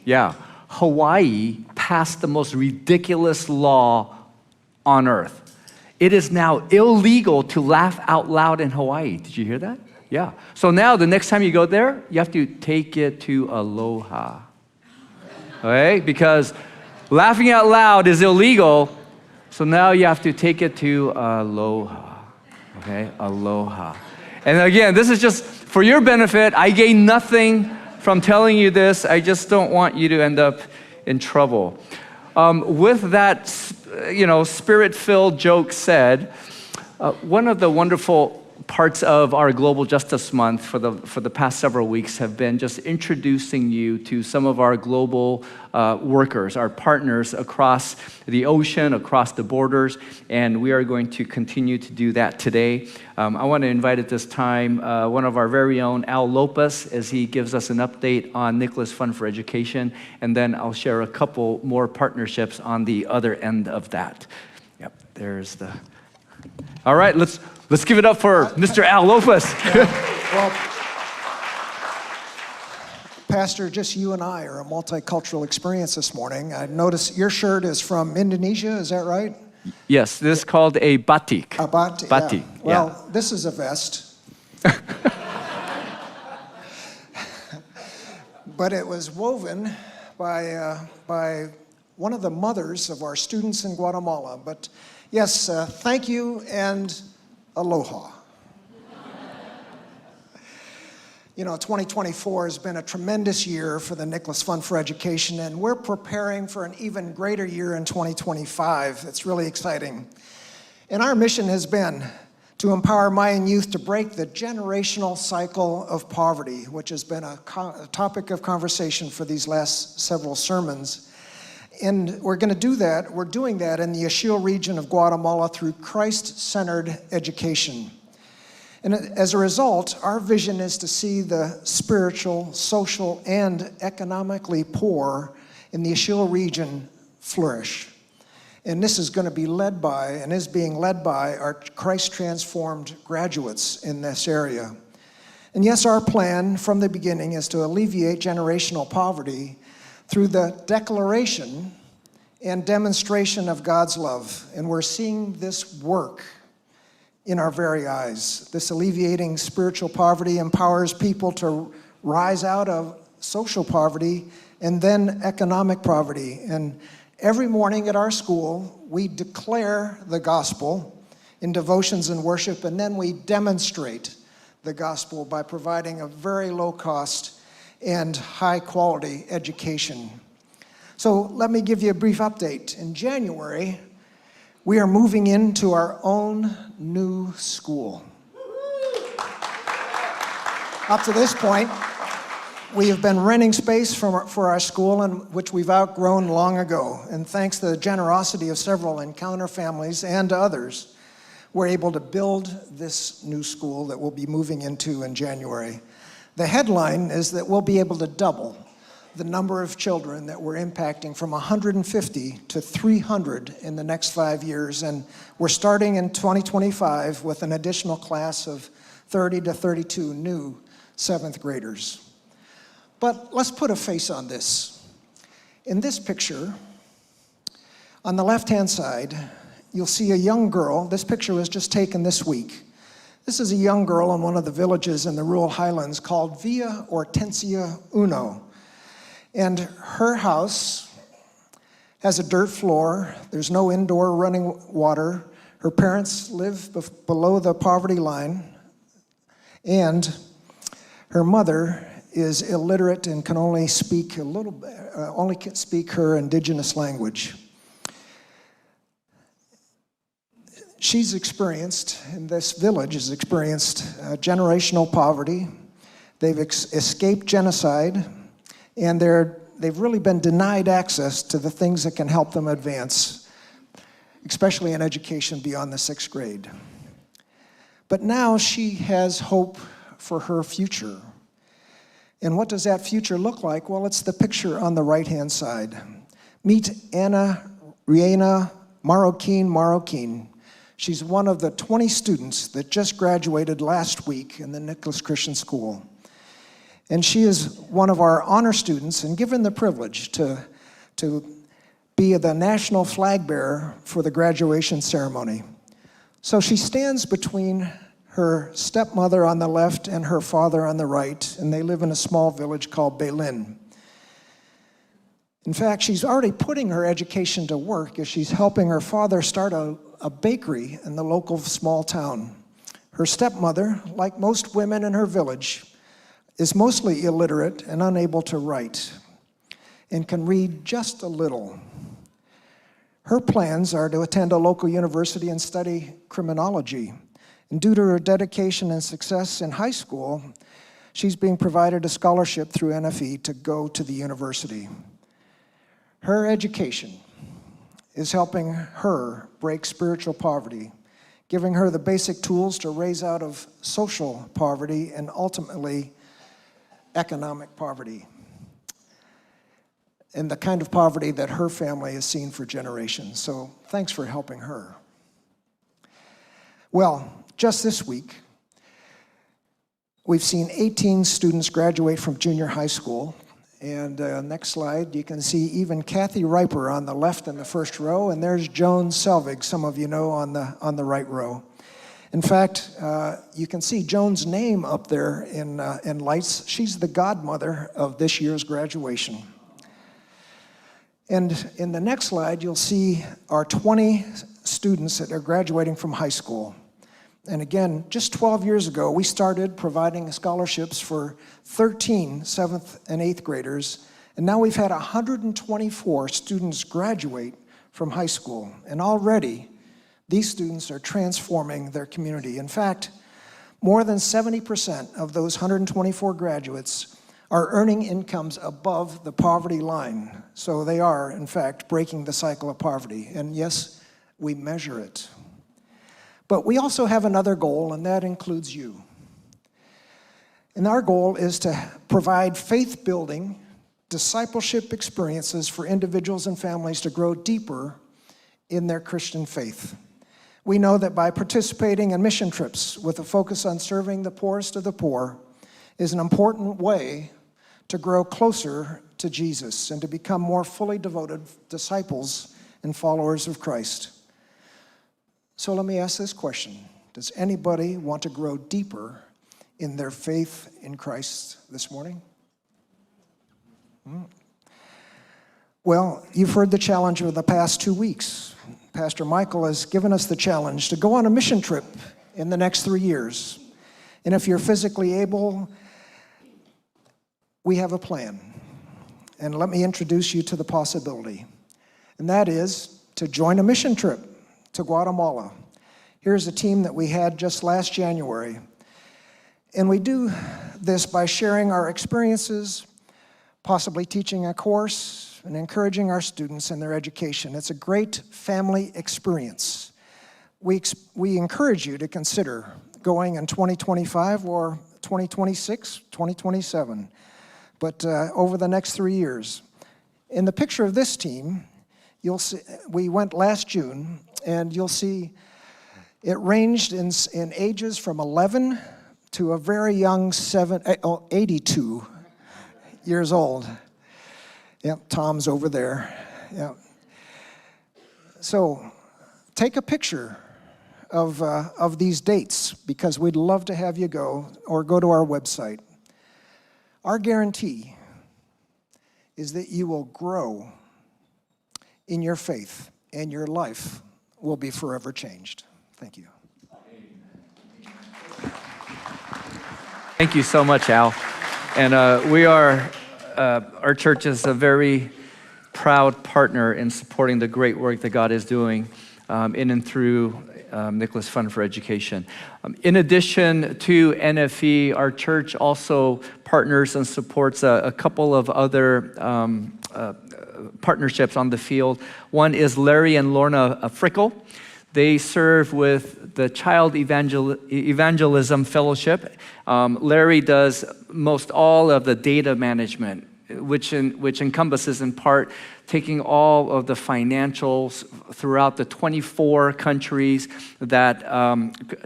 Yeah. Hawaii passed the most ridiculous law on earth. It is now illegal to laugh out loud in Hawaii. Did you hear that? Yeah. So now the next time you go there, you have to take it to aloha. Okay? Because laughing out loud is illegal. So now you have to take it to aloha. Okay? Aloha. And again, this is just for your benefit. I gain nothing from telling you this. I just don't want you to end up in trouble. With that, spirit-filled joke said, one of the wonderful parts of our Global Justice Month for the past several weeks have been just introducing you to some of our global workers, our partners across the ocean, across the borders, and we are going to continue to do that today. I want to invite at this time one of our very own, Al Lopez, as he gives us an update on Nicholas Fund for Education, and then I'll share a couple more partnerships on the other end of that. Yep, there's the... All right, let's give it up for Mr. Al Lopez. Well, Pastor, just you and I are a multicultural experience this morning. I notice your shirt is from Indonesia, is that right? Yes, this is called a batik. A batik, batik. Yeah. Well, this is a vest. But it was woven by one of the mothers of our students in Guatemala. But yes, thank you and aloha. 2024 has been a tremendous year for the Nicholas Fund for Education, and we're preparing for an even greater year in 2025. It's really exciting. And our mission has been to empower Mayan youth to break the generational cycle of poverty, which has been a topic of conversation for these last several sermons. And we're going to do that. We're doing that in the Ixil region of Guatemala through Christ-centered education. And as a result, our vision is to see the spiritual, social, and economically poor in the Ixil region flourish. And this is going to be led by, and is being led by, our Christ-transformed graduates in this area. And yes, our plan from the beginning is to alleviate generational poverty through the declaration and demonstration of God's love. And we're seeing this work in our very eyes. This alleviating spiritual poverty empowers people to rise out of social poverty and then economic poverty. And every morning at our school, we declare the gospel in devotions and worship, and then we demonstrate the gospel by providing a very low cost and high quality education. So let me give you a brief update. In January, we are moving into our own new school. Up to this point, we have been renting space for our school, which we've outgrown long ago. And thanks to the generosity of several Encounter families and others, we're able to build this new school that we'll be moving into in January. The headline is that we'll be able to double the number of children that we're impacting from 150 to 300 in the next 5 years. And we're starting in 2025 with an additional class of 30 to 32 new 7th graders. But let's put a face on this. In this picture, on the left-hand side, you'll see a young girl. This picture was just taken this week. This is a young girl in one of the villages in the rural highlands called Villa Hortensia Uno. And her house has a dirt floor. There's no indoor running water. Her parents live below the poverty line. And her mother is illiterate and can only speak only can speak her indigenous language. She's experienced, in this village, has experienced generational poverty. They've escaped genocide, and they've really been denied access to the things that can help them advance, especially in education beyond the 6th grade. But now she has hope for her future. And what does that future look like? Well, it's the picture on the right-hand side. Meet Ana Riena Marroquin. She's one of the 20 students that just graduated last week in the Nicholas Christian School. And she is one of our honor students and given the privilege to be the national flag bearer for the graduation ceremony. So she stands between her stepmother on the left and her father on the right, and they live in a small village called Belin. In fact, she's already putting her education to work as she's helping her father start a bakery in the local small town. Her stepmother, like most women in her village, is mostly illiterate and unable to write and can read just a little. Her plans are to attend a local university and study criminology. And due to her dedication and success in high school, she's being provided a scholarship through NFE to go to the university. Her education is helping her break spiritual poverty, giving her the basic tools to raise out of social poverty and ultimately economic poverty, and the kind of poverty that her family has seen for generations. So thanks for helping her. Well, just this week, we've seen 18 students graduate from junior high school. And next slide, you can see even Kathy Riper on the left in the first row, and there's Joan Selvig, some of you know, on the right row. In fact, you can see Joan's name up there in lights. She's the godmother of this year's graduation. And in the next slide, you'll see our 20 students that are graduating from high school. And again, just 12 years ago, we started providing scholarships for 13 7th and 8th graders, and now we've had 124 students graduate from high school. And already, these students are transforming their community. In fact, more than 70% of those 124 graduates are earning incomes above the poverty line. So they are, in fact, breaking the cycle of poverty. And yes, we measure it. But we also have another goal, and that includes you. And our goal is to provide faith-building, discipleship experiences for individuals and families to grow deeper in their Christian faith. We know that by participating in mission trips with a focus on serving the poorest of the poor is an important way to grow closer to Jesus and to become more fully devoted disciples and followers of Christ. So let me ask this question. Does anybody want to grow deeper in their faith in Christ this morning? Well, you've heard the challenge of the past 2 weeks. Pastor Michael has given us the challenge to go on a mission trip in the next 3 years. And if you're physically able, we have a plan. And let me introduce you to the possibility. And that is to join a mission trip to Guatemala. Here's a team that we had just last January. And we do this by sharing our experiences, possibly teaching a course, and encouraging our students in their education. It's a great family experience. We encourage you to consider going in 2025 or 2026, 2027, but over the next 3 years. In the picture of this team, you'll see, we went last June, and you'll see it ranged in ages from 11 to a very young 82 years old. Yep, Tom's over there. Yep. So take a picture of these dates, because we'd love to have you go, or go to our website. Our guarantee is that you will grow in your faith, and your life will be forever changed. Thank you. Thank you so much, Al. And our church is a very proud partner in supporting the great work that God is doing in and through Nicholas Fund for Education. In addition to NFE, our church also partners and supports a couple of other partnerships on the field. One is Larry and Lorna Frickel. They serve with the Child Evangelism Fellowship. Larry does most all of the data management which encompasses in part taking all of the financials throughout the 24 countries that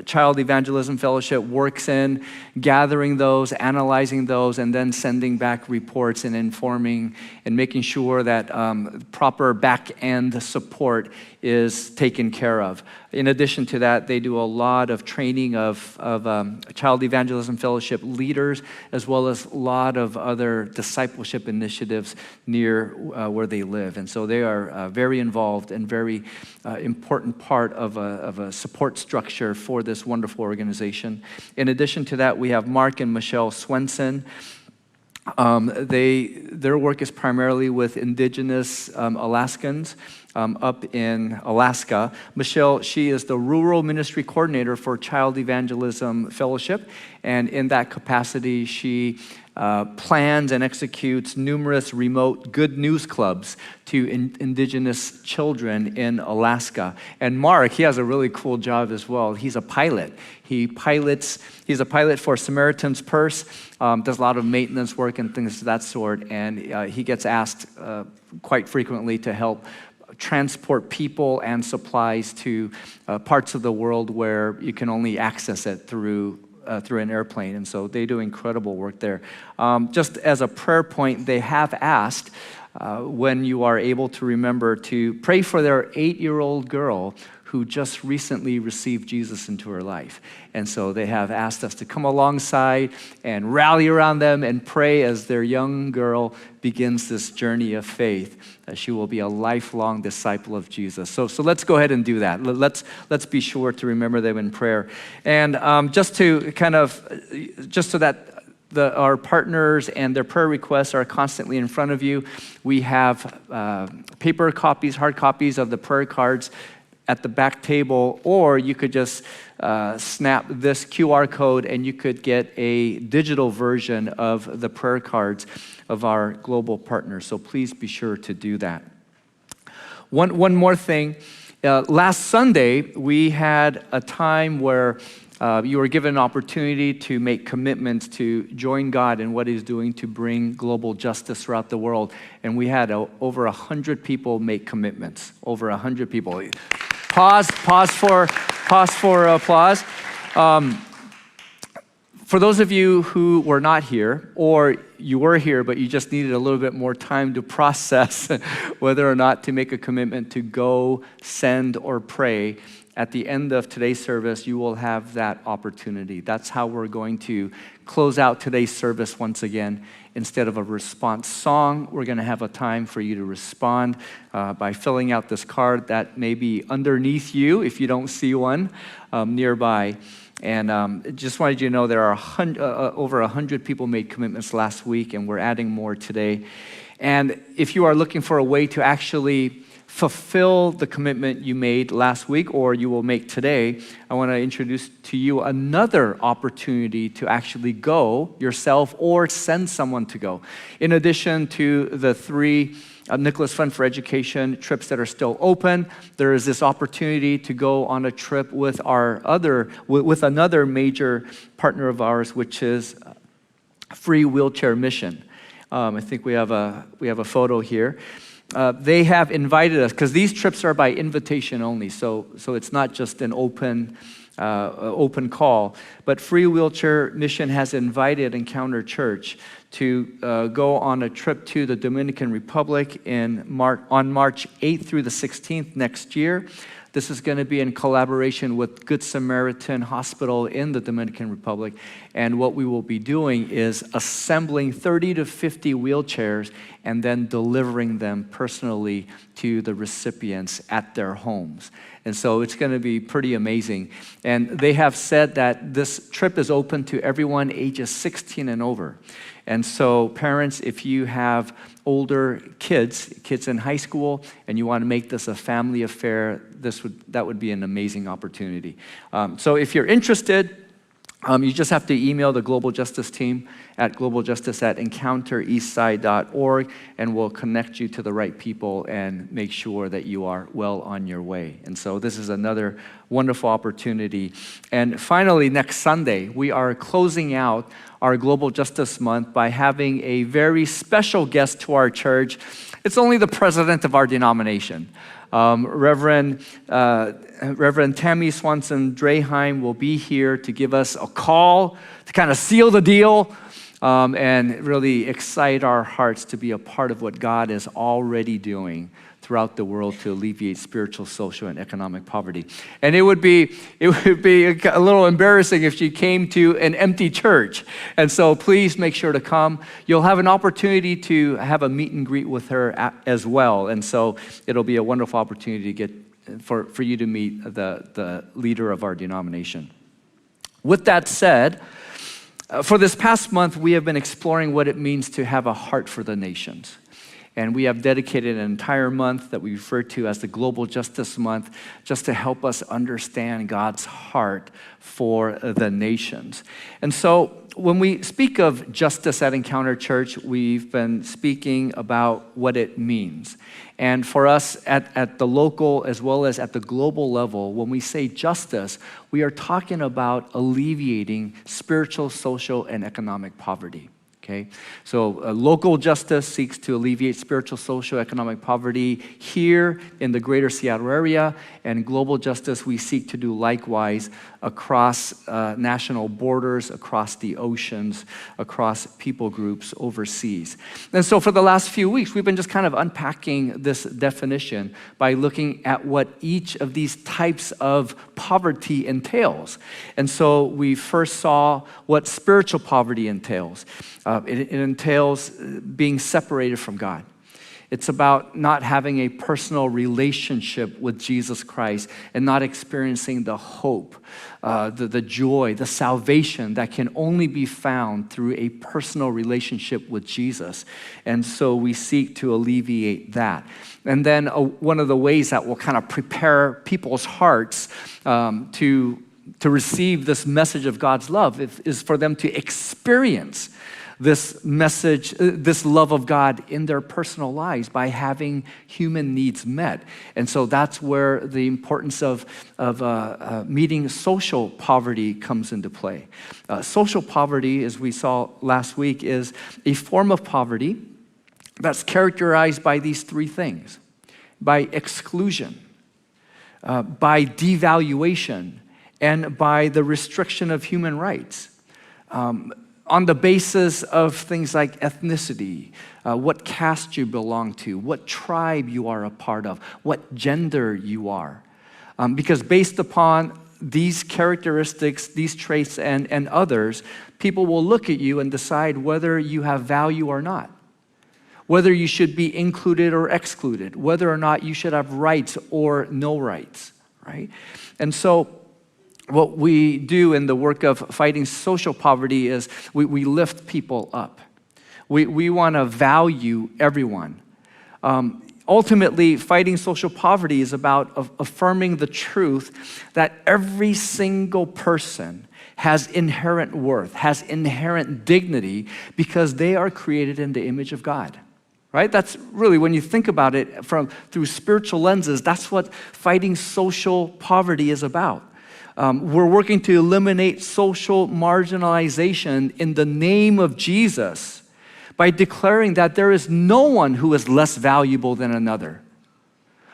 Child Evangelism Fellowship works in, gathering those, analyzing those, and then sending back reports and informing and making sure that proper back-end support is taken care of. In addition to that, they do a lot of training of Child Evangelism Fellowship leaders, as well as a lot of other discipleship initiatives near where they live. And so they are very involved and very important part of a support structure for this wonderful organization. In addition to that, we have Mark and Michelle Swenson. Their work is primarily with indigenous Alaskans up in Alaska. Michelle, she is the Rural Ministry Coordinator for Child Evangelism Fellowship, and in that capacity, she plans and executes numerous remote good news clubs to indigenous children in Alaska. And Mark, he has a really cool job as well. He's a pilot. He's a pilot for Samaritan's Purse, does a lot of maintenance work and things of that sort, and he gets asked quite frequently to help transport people and supplies to parts of the world where you can only access it through an airplane, and so they do incredible work there. Just as a prayer point, they have asked, when you are able to remember, to pray for their 8-year-old girl who just recently received Jesus into her life. And so they have asked us to come alongside and rally around them and pray as their young girl begins this journey of faith, that she will be a lifelong disciple of Jesus. So let's go ahead and do that. Let's be sure to remember them in prayer. And just so that our partners and their prayer requests are constantly in front of you, we have paper copies, hard copies of the prayer cards at the back table, or you could just snap this QR code and you could get a digital version of the prayer cards of our global partners. So please be sure to do that. One more thing. Last Sunday, we had a time where you were given an opportunity to make commitments to join God in what He's doing to bring global justice throughout the world. And we had over 100 people make commitments. Over 100 people. Pause for applause. For those of you who were not here, or you were here but you just needed a little bit more time to process whether or not to make a commitment to go, send, or pray, at the end of today's service, you will have that opportunity. That's how we're going to close out today's service once again. Instead of a response song, we're going to have a time for you to respond by filling out this card that may be underneath you if you don't see one nearby. And just wanted you to know there are over 100 people made commitments last week, and we're adding more today. And if you are looking for a way to actually fulfill the commitment you made last week or you will make today, I want to introduce to you another opportunity to actually go yourself or send someone to go. In addition to the 3 Nicholas Fund for Education trips that are still open, there is this opportunity to go on a trip with another major partner of ours, which is Free Wheelchair Mission. I think we have a photo here. They have invited us, because these trips are by invitation only, so it's not just an open call, but Free Wheelchair Mission has invited Encounter Church to go on a trip to the Dominican Republic on March 8th through the 16th next year. This is going to be in collaboration with Good Samaritan Hospital in the Dominican Republic. And what we will be doing is assembling 30 to 50 wheelchairs and then delivering them personally to the recipients at their homes. And so it's going to be pretty amazing. And they have said that this trip is open to everyone ages 16 and over. And so parents, if you have older kids in high school, and you want to make this a family affair, that would be an amazing opportunity. So if you're interested, You just have to email the Global Justice team at globaljustice@encountereastside.org, and we'll connect you to the right people and make sure that you are well on your way. And so this is another wonderful opportunity. And finally, next Sunday, we are closing out our Global Justice Month by having a very special guest to our church. It's only the president of our denomination. Reverend Tammy Swanson Draheim will be here to give us a call to kind of seal the deal and really excite our hearts to be a part of what God is already doing throughout the world to alleviate spiritual, social, and economic poverty. And it would be a little embarrassing if she came to an empty church. And so please make sure to come. You'll have an opportunity to have a meet and greet with her as well. And so it'll be a wonderful opportunity to for you to meet the leader of our denomination. With that said, for this past month, we have been exploring what it means to have a heart for the nations. And we have dedicated an entire month that we refer to as the Global Justice Month, just to help us understand God's heart for the nations. And so when we speak of justice at Encounter Church, we've been speaking about what it means. And for us at the local as well as at the global level, when we say justice, we are talking about alleviating spiritual, social, and economic poverty. Okay, so local justice seeks to alleviate spiritual, social, economic poverty here in the greater Seattle area, and global justice, we seek to do likewise across national borders, across the oceans, across people groups overseas. And so for the last few weeks, we've been just kind of unpacking this definition by looking at what each of these types of poverty entails. And so we first saw what spiritual poverty entails. It entails being separated from God. It's about not having a personal relationship with Jesus Christ and not experiencing the hope, the joy, the salvation that can only be found through a personal relationship with Jesus. And so we seek to alleviate that. And then one of the ways that will kind of prepare people's hearts to receive this message of God's love is for them to experience this message, this love of God in their personal lives by having human needs met. And so that's where the importance of meeting social poverty comes into play. Social poverty, as we saw last week, is a form of poverty that's characterized by these three things: by exclusion, by devaluation, and by the restriction of human rights. On the basis of things like ethnicity, what caste you belong to, what tribe you are a part of, what gender you are. Because based upon these characteristics, these traits, and others, people will look at you and decide whether you have value or not, whether you should be included or excluded, whether or not you should have rights or no rights, right? And so what we do in the work of fighting social poverty is we lift people up. We want to value everyone. Ultimately, fighting social poverty is about affirming the truth that every single person has inherent worth, has inherent dignity, because they are created in the image of God. Right? That's really, when you think about it through spiritual lenses, that's what fighting social poverty is about. We're working to eliminate social marginalization in the name of Jesus by declaring that there is no one who is less valuable than another.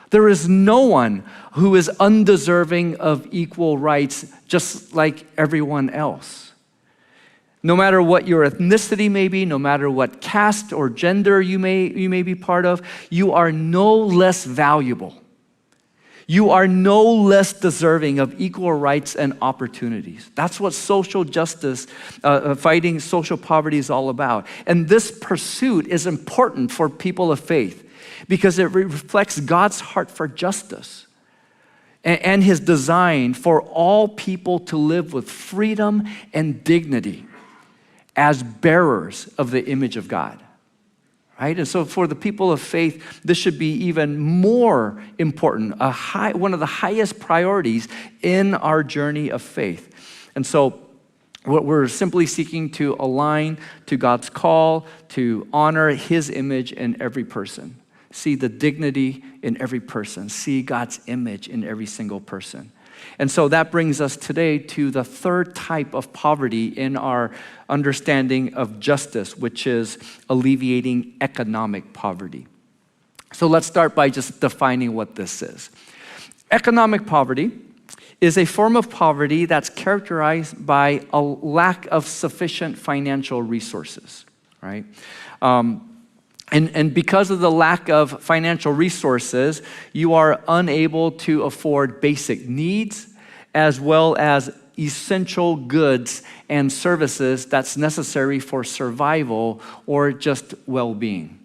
There is no one who is undeserving of equal rights, just like everyone else. No matter what your ethnicity may be, no matter what caste or gender you may be part of, you are no less valuable. You are no less deserving of equal rights and opportunities. That's what social justice, fighting social poverty is all about. And this pursuit is important for people of faith because it reflects God's heart for justice and his design for all people to live with freedom and dignity as bearers of the image of God. Right? And so for the people of faith, this should be even more important, one of the highest priorities in our journey of faith. And so We're simply seeking to align to God's call, to honor his image in every person. See the dignity in every person. See God's image in every single person. And so that brings us today to the third type of poverty in our understanding of justice, which is alleviating economic poverty. So let's start by just defining what this is. Economic poverty is a form of poverty that's characterized by a lack of sufficient financial resources, right? And because of the lack of financial resources, you are unable to afford basic needs as well as essential goods and services that's necessary for survival or just well-being.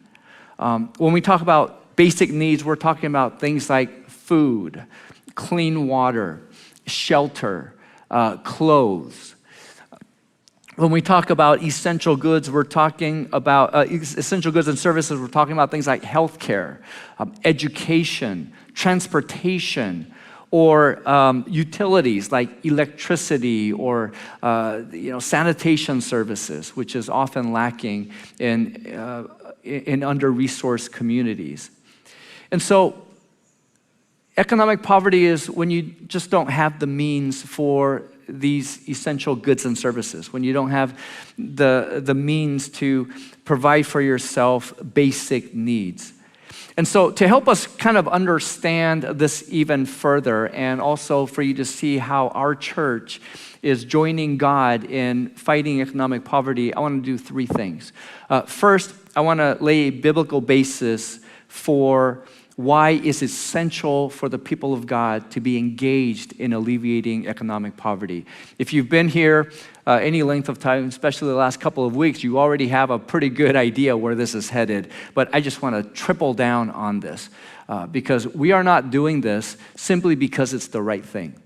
When we talk about basic needs, we're talking about things like food, clean water, shelter, clothes. When we talk about essential goods, we're talking about essential goods and services. We're talking about things like healthcare, education, transportation, or utilities like electricity or sanitation services, which is often lacking in under-resourced communities. And so, economic poverty is when you just don't have the means for these essential goods and services, when you don't have the means to provide for yourself basic needs. And so to help us kind of understand this even further, and also for you to see how our church is joining God in fighting economic poverty, I want to do three things. First, I want to lay a biblical basis for why it's essential for the people of God to be engaged in alleviating economic poverty. If you've been here any length of time, especially the last couple of weeks, you already have a pretty good idea where this is headed. But I just want to triple down on this because we are not doing this simply because it's the right thing.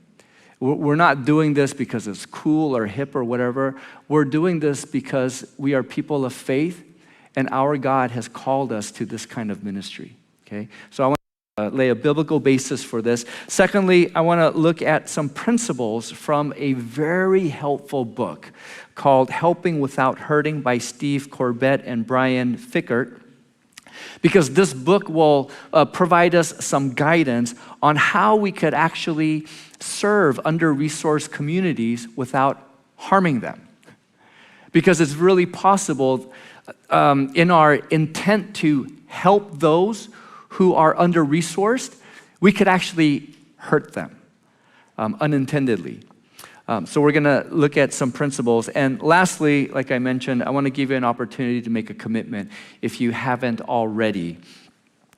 We're not doing this because it's cool or hip or whatever. We're doing this because we are people of faith and our God has called us to this kind of ministry. Okay, so I want to lay a biblical basis for this. Secondly, I want to look at some principles from a very helpful book called Helping Without Hurting by Steve Corbett and Brian Fickert, because this book will provide us some guidance on how we could actually serve under-resourced communities without harming them. Because it's really possible in our intent to help those who are under-resourced, we could actually hurt them unintendedly. So we're going to look at some principles. And lastly, like I mentioned, I want to give you an opportunity to make a commitment, if you haven't already,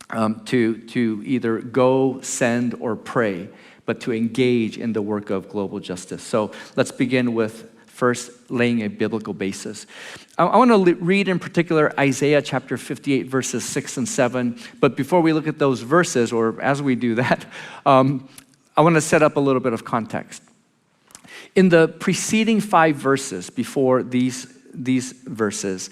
to either go, send, or pray, but to engage in the work of global justice. So let's begin with first laying a biblical basis. I want to read in particular Isaiah chapter 58, verses 6 and 7. But before we look at those verses, or as we do that, I want to set up a little bit of context. In the preceding 5 verses before these verses,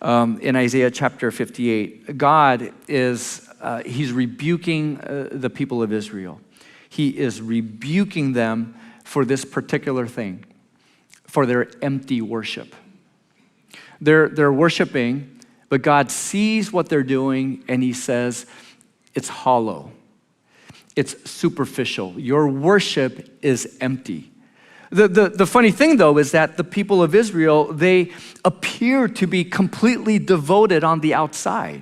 in Isaiah chapter 58, God is, he's rebuking the people of Israel. He is rebuking them for this particular thing, for their empty worship. They're worshiping, but God sees what they're doing and he says, it's hollow. It's superficial. Your worship is empty. The funny thing though is that the people of Israel, they appear to be completely devoted on the outside.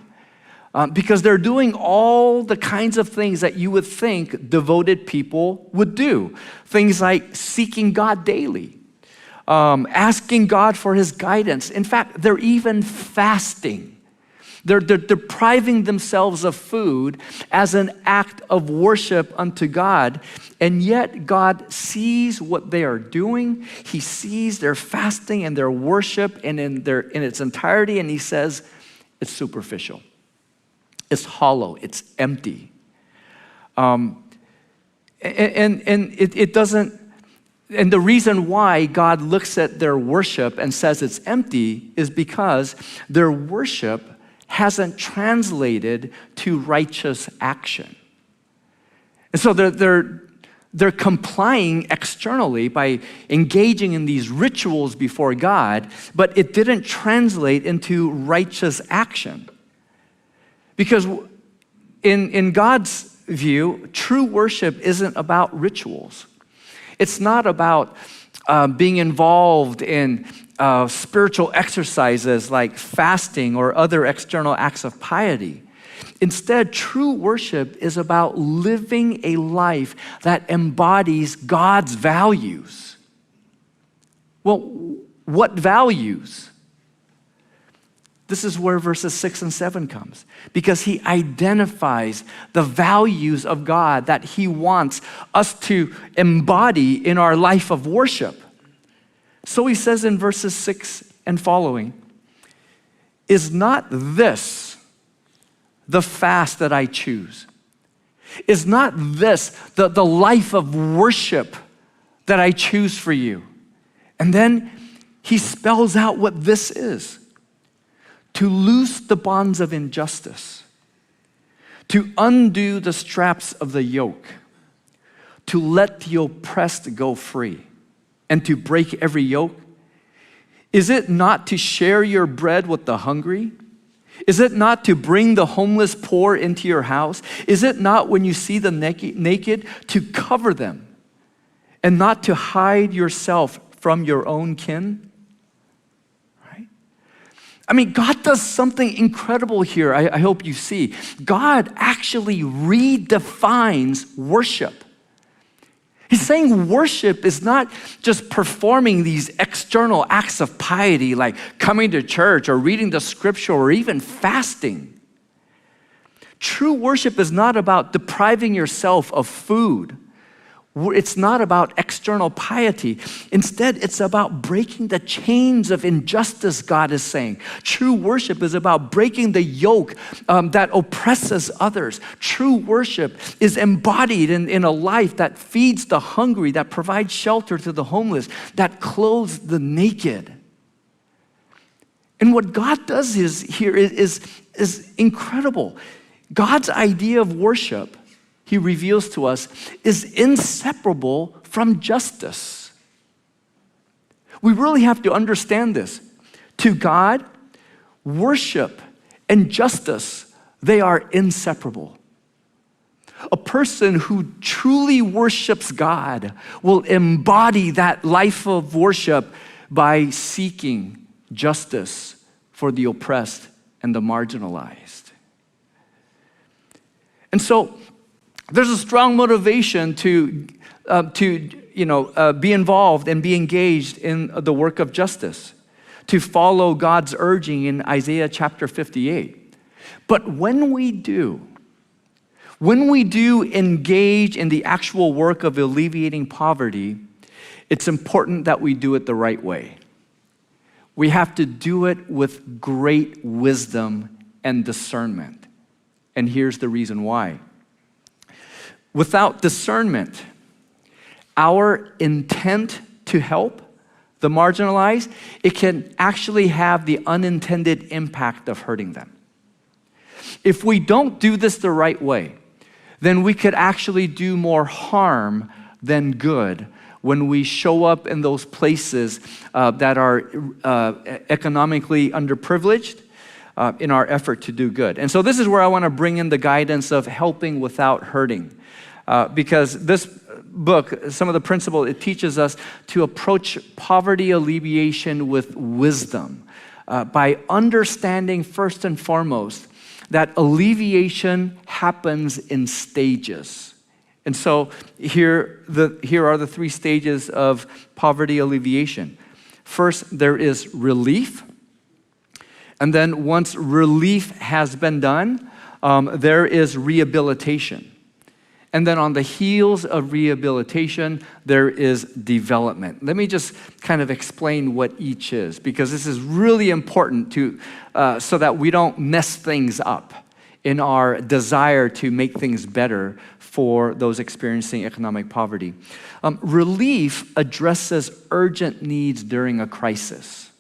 Because they're doing all the kinds of things that you would think devoted people would do. Things like seeking God daily, asking God for his guidance. In fact, they're even fasting. They're depriving themselves of food as an act of worship unto God. And yet God sees what they are doing. He sees their fasting and their worship and in its entirety, and he says, it's superficial. It's hollow, it's empty. And it doesn't, and the reason why God looks at their worship and says it's empty is because their worship hasn't translated to righteous action. And so they're they're complying externally by engaging in these rituals before God, but it didn't translate into righteous action. Because in God's view, true worship isn't about rituals. It's not about being involved in spiritual exercises like fasting or other external acts of piety. Instead, true worship is about living a life that embodies God's values. Well, what values? This is where verses 6 and 7 comes, because he identifies the values of God that he wants us to embody in our life of worship. So he says in verses 6 and following, "Is not this the fast that I choose? Is not this the life of worship that I choose for you?" And then he spells out what this is: to loose the bonds of injustice, to undo the straps of the yoke, to let the oppressed go free, and to break every yoke. Is it not to share your bread with the hungry? Is it not to bring the homeless poor into your house? Is it not, when you see the naked, to cover them, and not to hide yourself from your own kin? Right? I mean, God does something incredible here. I hope you see. God actually redefines worship. He's saying worship is not just performing these external acts of piety like coming to church or reading the scripture or even fasting. True worship is not about depriving yourself of food. It's not about external piety. Instead, it's about breaking the chains of injustice, God is saying. True worship is about breaking the yoke that oppresses others. True worship is embodied in a life that feeds the hungry, that provides shelter to the homeless, that clothes the naked. And what God does here is incredible. God's idea of worship, he reveals to us, is inseparable from justice. We really have to understand this. To God, worship and justice, they are inseparable. A person who truly worships God will embody that life of worship by seeking justice for the oppressed and the marginalized. And so, there's a strong motivation to be involved and be engaged in the work of justice, to follow God's urging in Isaiah chapter 58. But when we do engage in the actual work of alleviating poverty, it's important that we do it the right way. We have to do it with great wisdom and discernment. And here's the reason why. Without discernment, our intent to help the marginalized, it can actually have the unintended impact of hurting them. If we don't do this the right way, then we could actually do more harm than good when we show up in those places that are economically underprivileged in our effort to do good. And so this is where I want to bring in the guidance of helping without hurting. Because this book, some of the principles, it teaches us to approach poverty alleviation with wisdom by understanding first and foremost that alleviation happens in stages. And so here are the 3 stages of poverty alleviation. First, there is relief. And then once relief has been done, there is rehabilitation. And then on the heels of rehabilitation, there is development. Let me just kind of explain what each is, because this is really important so that we don't mess things up in our desire to make things better for those experiencing economic poverty. Relief addresses urgent needs during a crisis.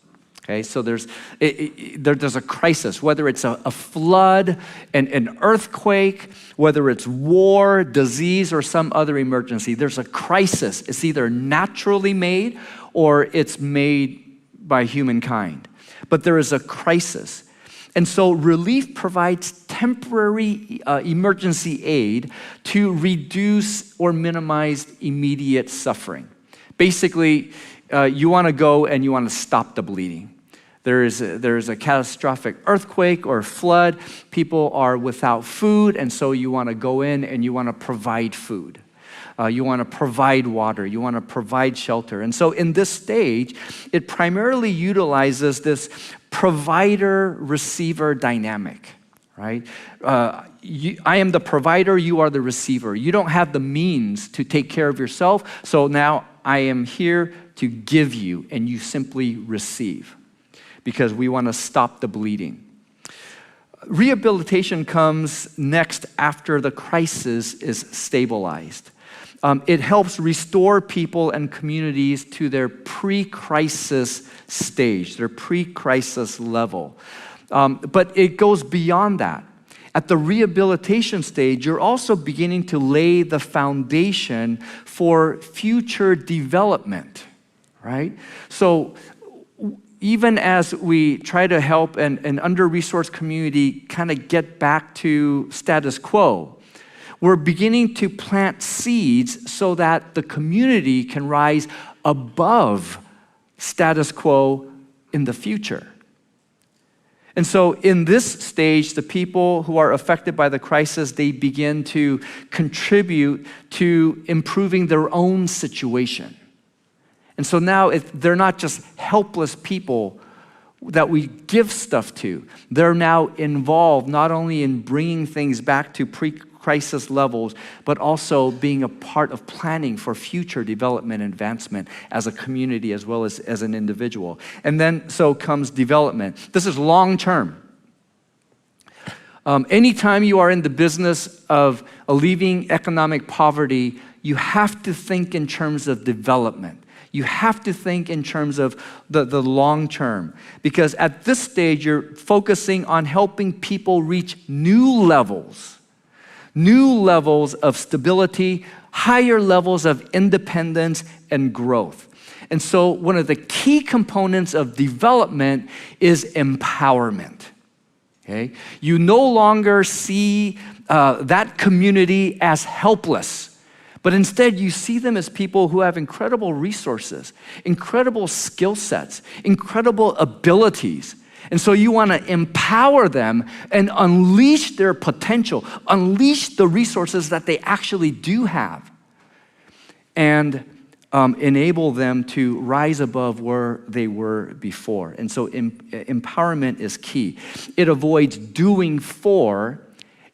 Okay, so there's a crisis, whether it's a flood, an earthquake, whether it's war, disease, or some other emergency. There's a crisis. It's either naturally made or it's made by humankind. But there is a crisis. And so relief provides temporary emergency aid to reduce or minimize immediate suffering. Basically, you want to go and you want to stop the bleeding. There is a catastrophic earthquake or flood. People are without food, and so you want to go in and you want to provide food. You want to provide water. You want to provide shelter. And so in this stage, it primarily utilizes this provider-receiver dynamic, right? I am the provider, you are the receiver. You don't have the means to take care of yourself, so now I am here to give you, and you simply receive, because we want to stop the bleeding. Rehabilitation comes next after the crisis is stabilized. It helps restore people and communities to their pre-crisis stage, their pre-crisis level. But it goes beyond that. At the rehabilitation stage, you're also beginning to lay the foundation for future development, right? So even as we try to help an under-resourced community kind of get back to status quo, we're beginning to plant seeds so that the community can rise above status quo in the future. And so in this stage, the people who are affected by the crisis, they begin to contribute to improving their own situation. And so now they're not just helpless people that we give stuff to. They're now involved not only in bringing things back to pre-crisis levels, but also being a part of planning for future development and advancement as a community as well as an individual. And then so comes development. This is long-term. Anytime you are in the business of alleviating economic poverty, you have to think in terms of development. You have to think in terms of the long term, because at this stage, you're focusing on helping people reach new levels of stability, higher levels of independence and growth. And so one of the key components of development is empowerment. Okay? You no longer see that community as helpless, but instead you see them as people who have incredible resources, incredible skill sets, incredible abilities. And so you want to empower them and unleash their potential, unleash the resources that they actually do have, and enable them to rise above where they were before. And so empowerment is key. It avoids doing for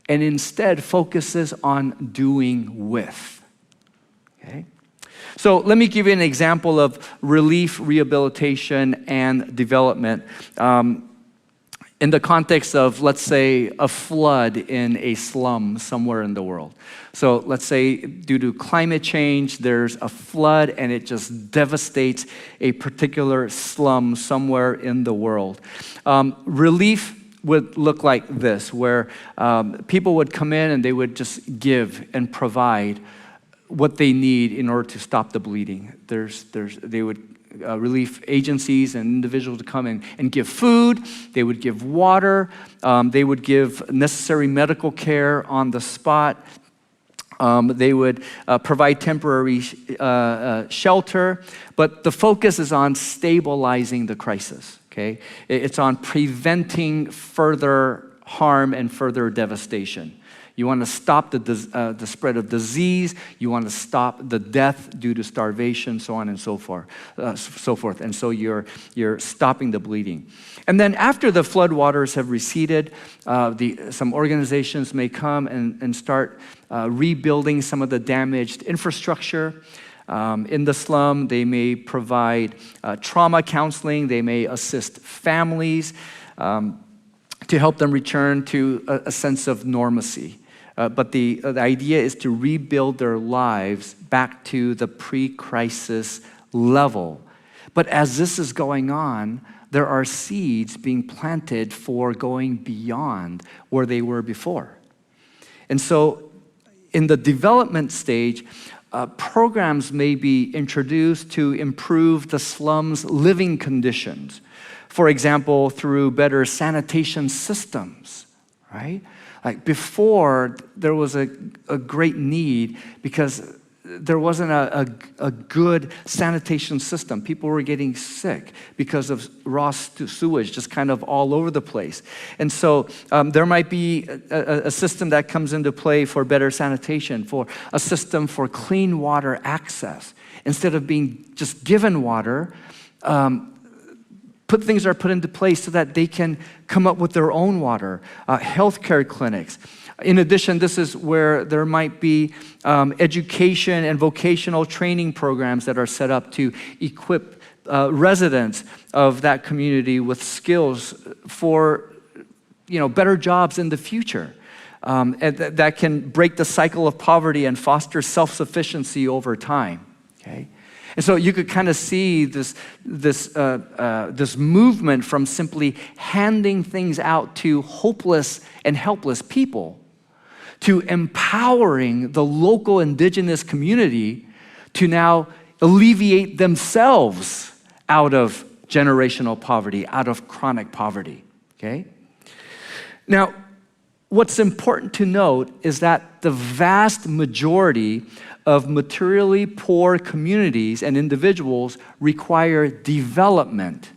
and instead focuses on doing with. Okay? So let me give you an example of relief, rehabilitation, and development in the context of, let's say, a flood in a slum somewhere in the world. So let's say due to climate change, there's a flood and it just devastates a particular slum somewhere in the world. Relief would look like this, where people would come in and they would just give and provide what they need in order to stop the bleeding. They would relief agencies and individuals to come in and give food. They would give water. They would give necessary medical care on the spot. They would provide temporary shelter. But the focus is on stabilizing the crisis. Okay, it's on preventing further harm and further devastation. You want to stop the spread of disease. You want to stop the death due to starvation, so on and so forth. And so you're stopping the bleeding. And then after the floodwaters have receded, some organizations may come and start rebuilding some of the damaged infrastructure. In the slum, they may provide trauma counseling. They may assist families to help them return to a sense of normalcy. But the idea is to rebuild their lives back to the pre-crisis level. But as this is going on, there are seeds being planted for going beyond where they were before. And so in the development stage, programs may be introduced to improve the slums' living conditions. For example, through better sanitation systems, right? Like before, there was a great need because there wasn't a good sanitation system. People were getting sick because of raw sewage just kind of all over the place. And so there might be a system that comes into play for better sanitation, for a system for clean water access. Instead of being just given water, things are put into place so that they can come up with their own water. Healthcare clinics. In addition, this is where there might be education and vocational training programs that are set up to equip residents of that community with skills for better jobs in the future. And that can break the cycle of poverty and foster self-sufficiency over time. Okay? And so you could kind of see this movement from simply handing things out to hopeless and helpless people to empowering the local indigenous community to now alleviate themselves out of generational poverty, out of chronic poverty. Okay? Now, what's important to note is that the vast majority of materially poor communities and individuals require development,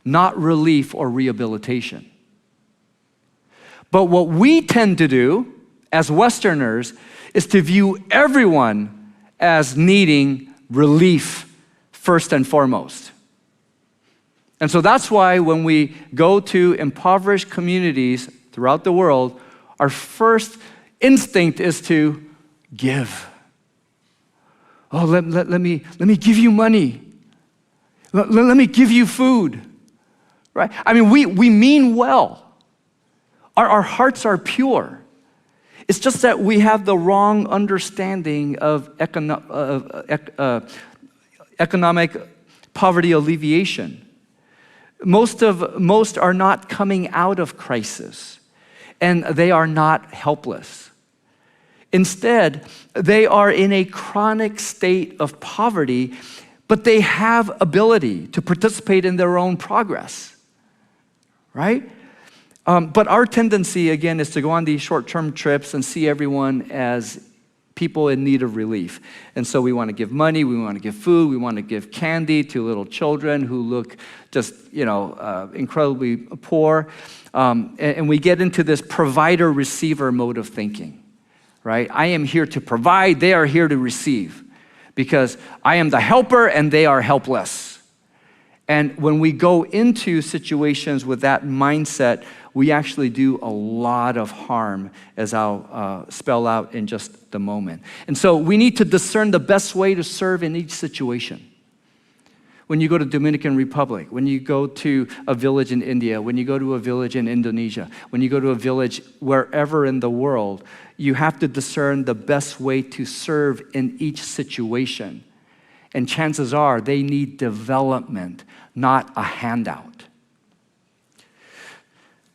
not relief or rehabilitation. But what we tend to do as Westerners is to view everyone as needing relief first and foremost. And so that's why when we go to impoverished communities throughout the world, our first instinct is to give. Oh, let me give you money. Let me give you food, right? I mean, we mean well. Our hearts are pure. It's just that we have the wrong understanding of economic poverty alleviation. Most are not coming out of crisis, and they are not helpless. Instead, they are in a chronic state of poverty, but they have ability to participate in their own progress, right? But our tendency, again, is to go on these short-term trips and see everyone as people in need of relief. And so we want to give money, we want to give food, we want to give candy to little children who look just, incredibly poor. And we get into this provider-receiver mode of thinking. Right? I am here to provide, they are here to receive, because I am the helper and they are helpless. And when we go into situations with that mindset, we actually do a lot of harm, as I'll spell out in just a moment. And so we need to discern the best way to serve in each situation. When you go to Dominican Republic, when you go to a village in India, when you go to a village in Indonesia, when you go to a village wherever in the world, you have to discern the best way to serve in each situation. And chances are they need development, not a handout.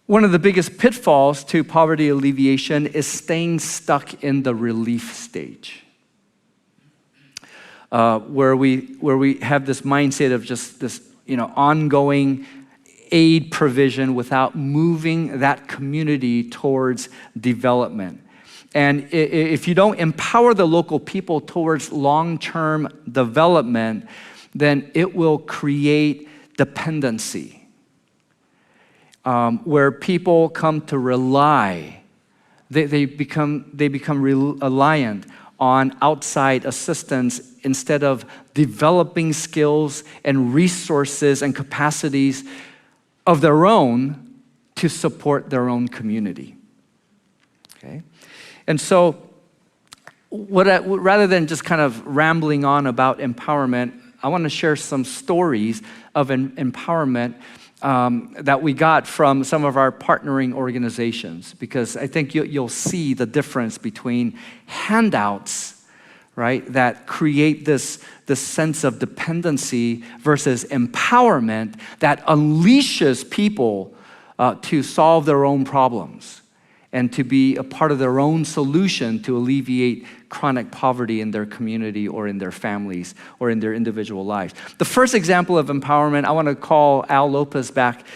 One of the biggest pitfalls to poverty alleviation is staying stuck in the relief stage. Where we have this mindset of just this, ongoing aid provision without moving that community towards development. And if you don't empower the local people towards long-term development, then it will create dependency, where people come to rely. They become reliant on outside assistance instead of developing skills and resources and capacities of their own to support their own community. Okay? And so, rather than just kind of rambling on about empowerment, I want to share some stories of empowerment that we got from some of our partnering organizations, because I think you'll see the difference between handouts, right, that create this sense of dependency versus empowerment that unleashes people to solve their own problems and to be a part of their own solution to alleviate chronic poverty in their community or in their families or in their individual lives. The first example of empowerment, I want to call Al Lopez back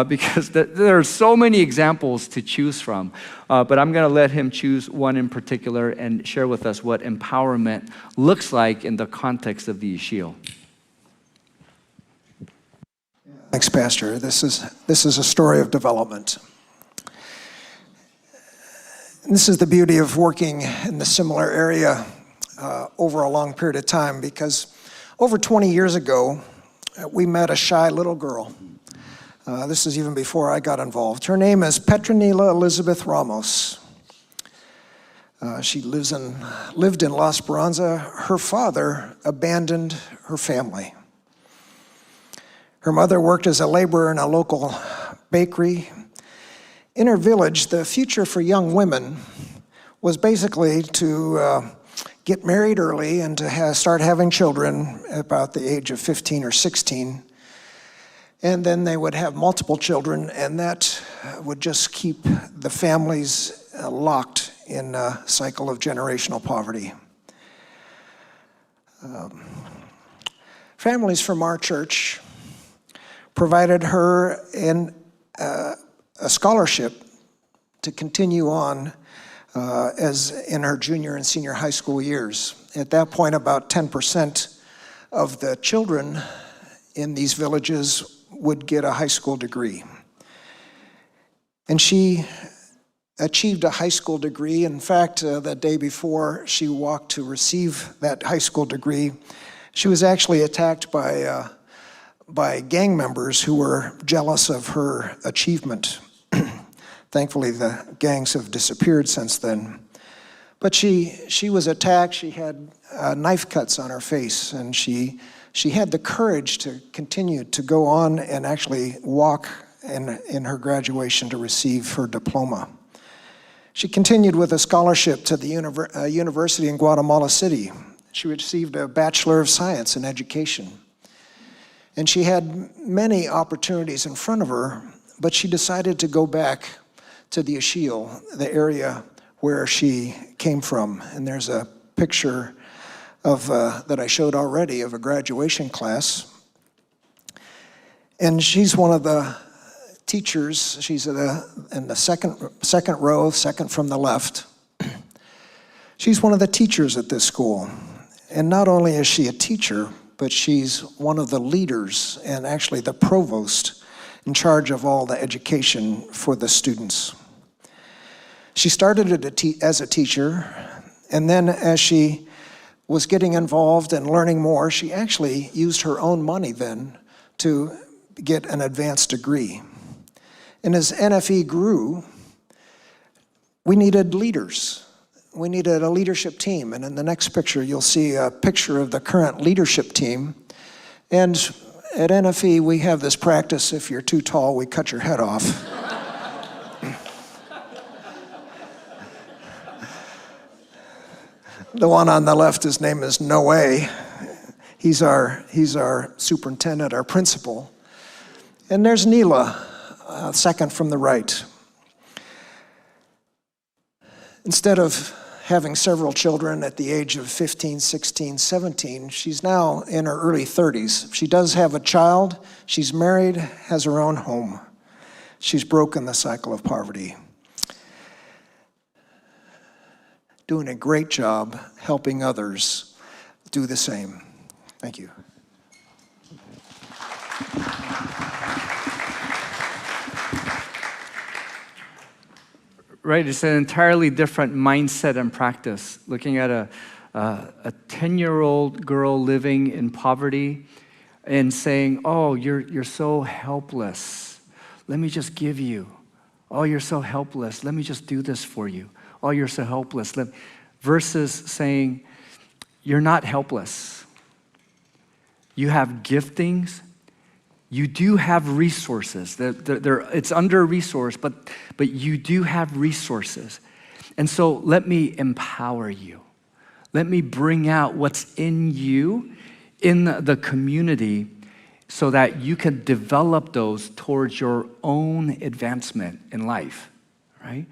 because there are so many examples to choose from. But I'm going to let him choose one in particular and share with us what empowerment looks like in the context of the Yeshil. Thanks, Pastor. This is a story of development. This is the beauty of working in the similar area over a long period of time, because over 20 years ago, we met a shy little girl. This is even before I got involved. Her name is Petronila Elizabeth Ramos. She lived in La Esperanza. Her father abandoned her family. Her mother worked as a laborer in a local bakery. In her village, the future for young women was basically to get married early and to start having children about the age of 15 or 16. And then they would have multiple children, and that would just keep the families locked in a cycle of generational poverty. Families from our church provided her a scholarship to continue on as in her junior and senior high school years. At that point, about 10% of the children in these villages would get a high school degree. And she achieved a high school degree. In fact, the day before she walked to receive that high school degree, she was actually attacked by gang members who were jealous of her achievement. Thankfully, the gangs have disappeared since then. But she was attacked. She had knife cuts on her face, and she had the courage to continue to go on and actually walk in her graduation to receive her diploma. She continued with a scholarship to the university in Guatemala City. She received a Bachelor of Science in Education. And she had many opportunities in front of her, but she decided to go back to the Yeshil, the area where she came from. And there's a picture of that I showed already of a graduation class. And she's one of the teachers. She's in the second row, second from the left. She's one of the teachers at this school. And not only is she a teacher, but she's one of the leaders and actually the provost in charge of all the education for the students. She started as a teacher, and then as she was getting involved and learning more, she actually used her own money then to get an advanced degree. And as NFE grew, we needed leaders. We needed a leadership team. And in the next picture, you'll see a picture of the current leadership team. And at NFE, we have this practice: if you're too tall, we cut your head off. The one on the left, his name is Noé. He's our superintendent, our principal. And there's Neela, second from the right. Instead of having several children at the age of 15, 16, 17, she's now in her early 30s. She does have a child. She's married, has her own home. She's broken the cycle of poverty. Doing a great job helping others do the same. Thank you. Right, it's an entirely different mindset and practice. Looking at a 10-year-old girl living in poverty and saying, "Oh, you're so helpless. Let me just give you. Oh, you're so helpless. Let me just do this for you. Oh, you're so helpless." Versus saying, "You're not helpless. You have giftings. You do have resources. It's under-resourced, but you do have resources. And so let me empower you. Let me bring out what's in you, in the community, so that you can develop those towards your own advancement in life, right?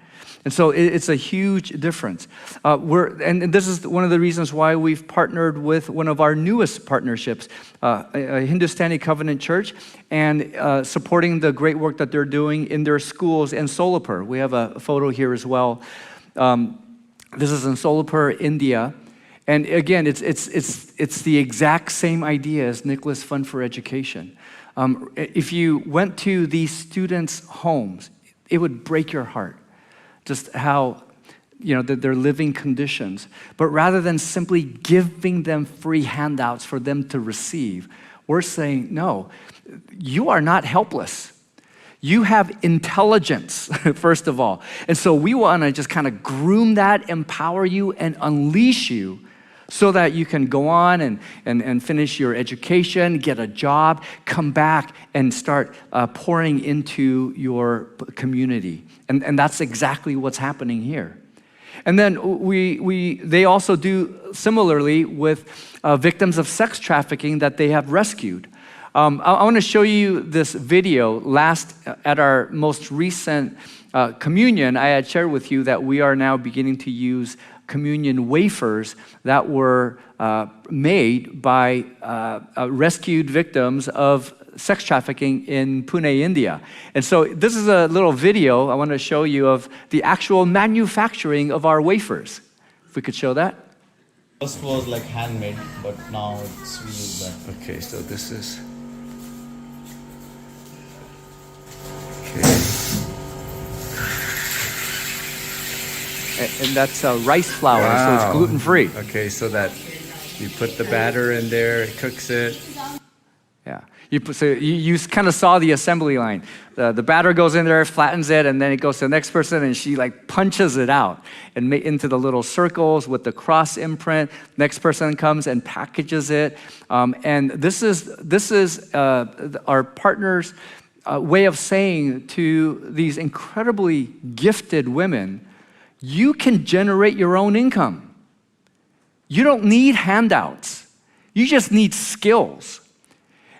And so it's a huge difference. And this is one of the reasons why we've partnered with one of our newest partnerships, a Hindustani Covenant Church, and supporting the great work that they're doing in their schools in Solapur. We have a photo here as well. This is in Solapur, India. And again, it's the exact same idea as Nicholas Fund for Education. If you went to these students' homes, it would break your heart, just how, their living conditions. But rather than simply giving them free handouts for them to receive, we're saying, no, you are not helpless. You have intelligence, first of all. And so we want to just kind of groom that, empower you, and unleash you so that you can go on and finish your education, get a job, come back and start pouring into your community. And that's exactly what's happening here. And then they also do similarly with victims of sex trafficking that they have rescued. I want to show you this video. At our most recent communion, I had shared with you that we are now beginning to use communion wafers that were made by rescued victims of sex trafficking in Pune, India. And so this is a little video I want to show you of the actual manufacturing of our wafers. If we could show that. First was like handmade, but now it's we use that. Okay, so this is... Okay. And that's rice flour, so it's gluten-free. Okay, so that you put the batter in there, it cooks it. Yeah, you kind of saw the assembly line. The batter goes in there, flattens it, and then it goes to the next person, and she like punches it out and into the little circles with the cross imprint. Next person comes and packages it, and this is our partners' way of saying to these incredibly gifted women, you can generate your own income. You don't need handouts. You just need skills.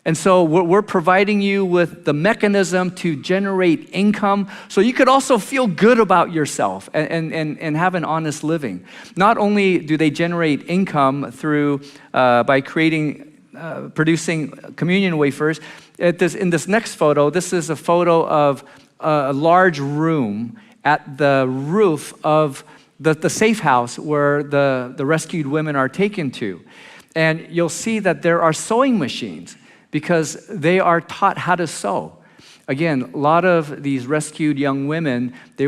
And so we're providing you with the mechanism to generate income so you could also feel good about yourself and have an honest living. Not only do they generate income through by producing communion wafers, in this next photo, this is a photo of a large room at the roof of the safe house where the rescued women are taken to. And you'll see that there are sewing machines because they are taught how to sew. Again, a lot of these rescued young women, they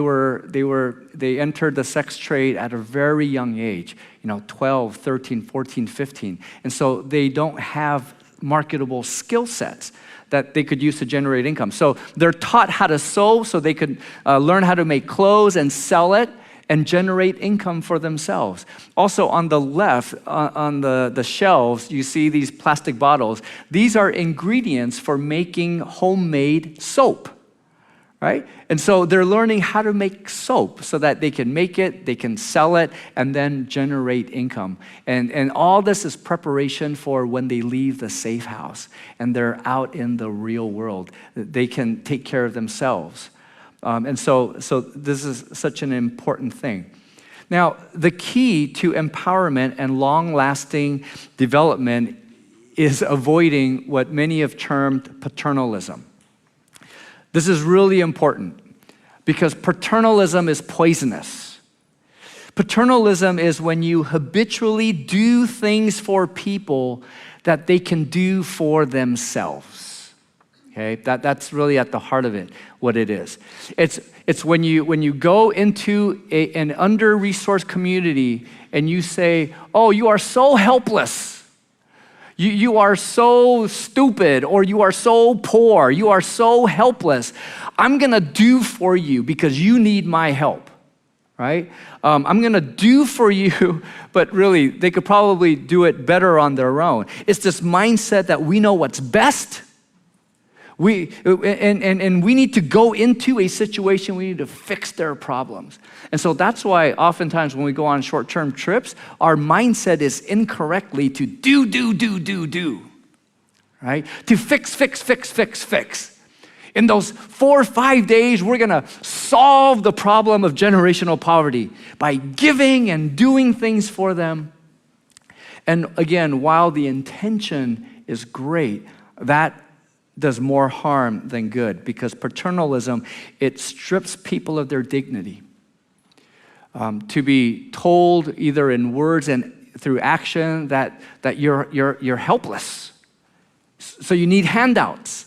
entered the sex trade at a very young age, 12, 13, 14, 15. And so they don't have marketable skill sets that they could use to generate income. So they're taught how to sew so they could learn how to make clothes and sell it and generate income for themselves. Also on the left, on the shelves, you see these plastic bottles. These are ingredients for making homemade soap, right? And so they're learning how to make soap so that they can make it, they can sell it, and then generate income. And all this is preparation for when they leave the safe house and they're out in the real world. They can take care of themselves. And so this is such an important thing. Now, the key to empowerment and long-lasting development is avoiding what many have termed paternalism. This is really important because paternalism is poisonous. Paternalism is when you habitually do things for people that they can do for themselves. Okay, that's really at the heart of it, what it is. It's when you go into an under-resourced community and you say, oh, you are so helpless. You are so stupid, or you are so poor, you are so helpless. I'm gonna do for you because you need my help, right? I'm gonna do for you, but really, they could probably do it better on their own. It's this mindset that we know what's best. And we need to go into a situation, we need to fix their problems. And so that's why oftentimes when we go on short-term trips, our mindset is incorrectly to do, right? To fix. In those 4 or 5 days, we're gonna solve the problem of generational poverty by giving and doing things for them. And again, while the intention is great, that does more harm than good, because paternalism, it strips people of their dignity. To be told either in words and through action that you're helpless, so you need handouts.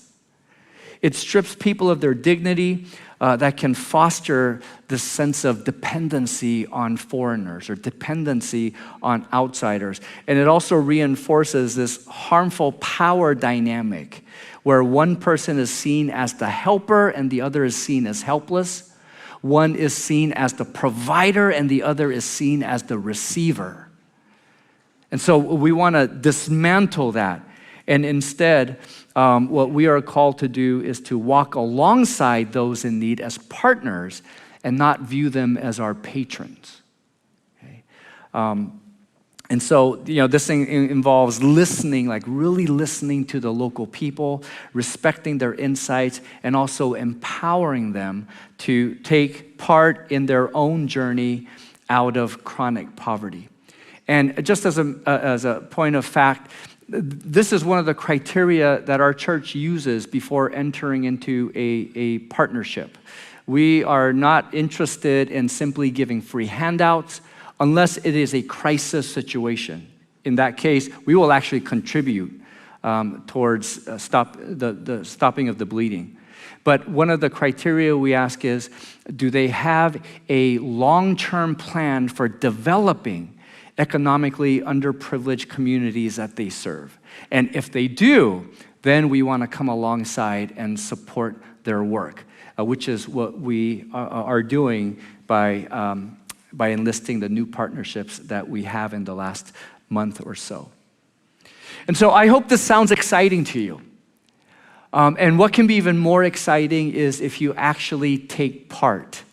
It strips people of their dignity, that can foster this sense of dependency on foreigners or dependency on outsiders. And it also reinforces this harmful power dynamic where one person is seen as the helper and the other is seen as helpless. One is seen as the provider and the other is seen as the receiver. And so we want to dismantle that. And instead, what we are called to do is to walk alongside those in need as partners and not view them as our patrons. Okay? And so, this thing involves listening, like really listening to the local people, respecting their insights, and also empowering them to take part in their own journey out of chronic poverty. And just as a point of fact, this is one of the criteria that our church uses before entering into a partnership. We are not interested in simply giving free handouts unless it is a crisis situation. In that case, we will actually contribute towards the stopping of the bleeding. But one of the criteria we ask is, do they have a long-term plan for developing economically underprivileged communities that they serve? And if they do, then we want to come alongside and support their work, which is what we are doing by enlisting the new partnerships that we have in the last month or so. And so I hope this sounds exciting to you. And what can be even more exciting is if you actually take part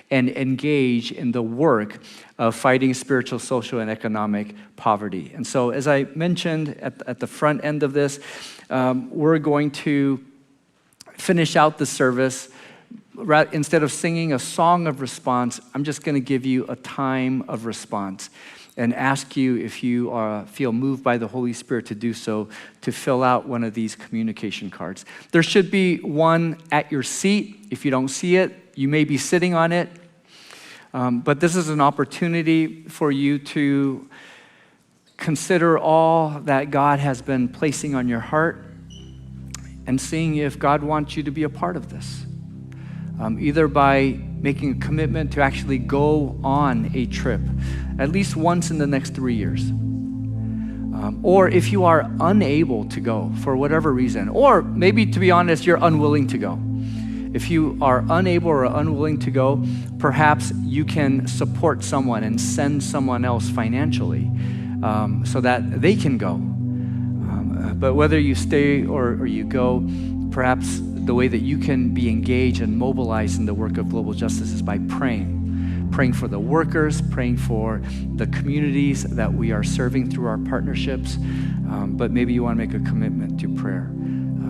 and engage in the work of fighting spiritual, social, and economic poverty. And so as I mentioned at the front end of this, we're going to finish out the service. Instead of singing a song of response, I'm just going to give you a time of response and ask you, if you feel moved by the Holy Spirit to do so, to fill out one of these communication cards. There should be one at your seat. If you don't see it, you may be sitting on it. But this is an opportunity for you to consider all that God has been placing on your heart and seeing if God wants you to be a part of this. Either by making a commitment to actually go on a trip at least once in the next 3 years. Or if you are unable to go for whatever reason, or maybe, to be honest, you're unwilling to go. If you are unable or unwilling to go, perhaps you can support someone and send someone else financially so that they can go. But whether you stay or you go, perhaps the way that you can be engaged and mobilized in the work of global justice is by praying for the workers, praying for the communities that we are serving through our partnerships. But maybe you want to make a commitment to prayer.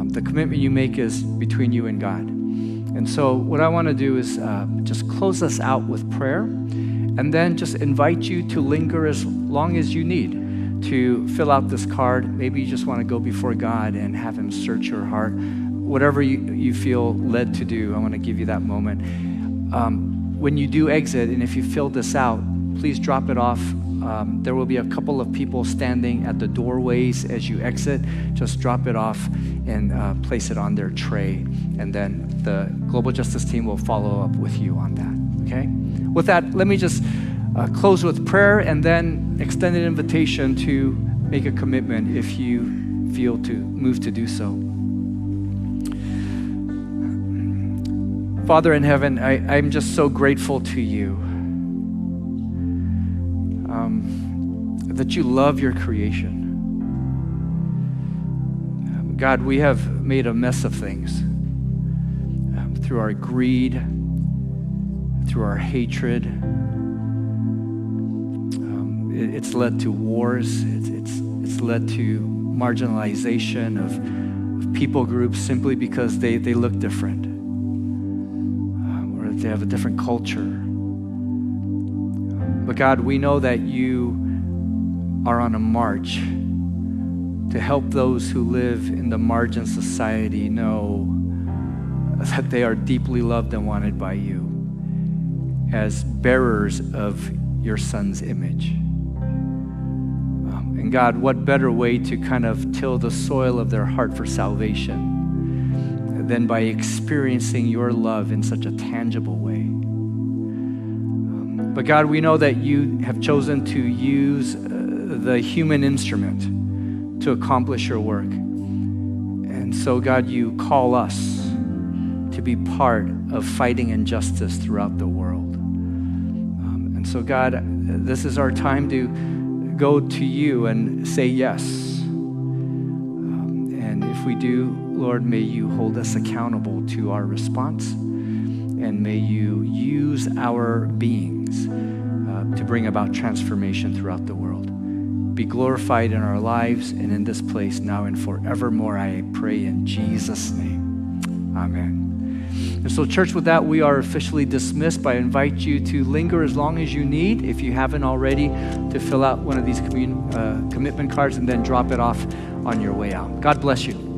The commitment you make is between you and God. And so what I want to do is just close us out with prayer, and then just invite you to linger as long as you need to fill out this card. Maybe you just want to go before God and have Him search your heart. Whatever you feel led to do, I want to give you that moment. When you do exit, and if you fill this out, please drop it off. There will be a couple of people standing at the doorways as you exit. Just drop it off and place it on their tray. And then the Global Justice team will follow up with you on that, okay? With that, let me just close with prayer and then extend an invitation to make a commitment if you feel to move to do so. Father in heaven, I'm just so grateful to you that you love your creation. God, we have made a mess of things through our greed, through our hatred. It's led to wars. It's led to marginalization of people groups simply because they look different, or they have a different culture. But God, we know that you are on a march to help those who live in the margin society know that they are deeply loved and wanted by you as bearers of your Son's image. And God, what better way to kind of till the soil of their heart for salvation than by experiencing your love in such a tangible way. But God, we know that you have chosen to use the human instrument to accomplish your work. And so, God, you call us to be part of fighting injustice throughout the world. And so, God, this is our time to go to you and say yes. And if we do, Lord, may you hold us accountable to our response, and may you use our beings to bring about transformation throughout the world. Be glorified in our lives and in this place now and forevermore, I pray in Jesus' name. Amen. And so, church, with that, we are officially dismissed. But I invite you to linger as long as you need, if you haven't already, to fill out one of these commitment cards and then drop it off on your way out. God bless you.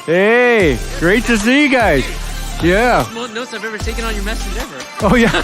Hey, great to see you guys. Yeah. Most notes I've ever taken on your message ever. Oh, yeah.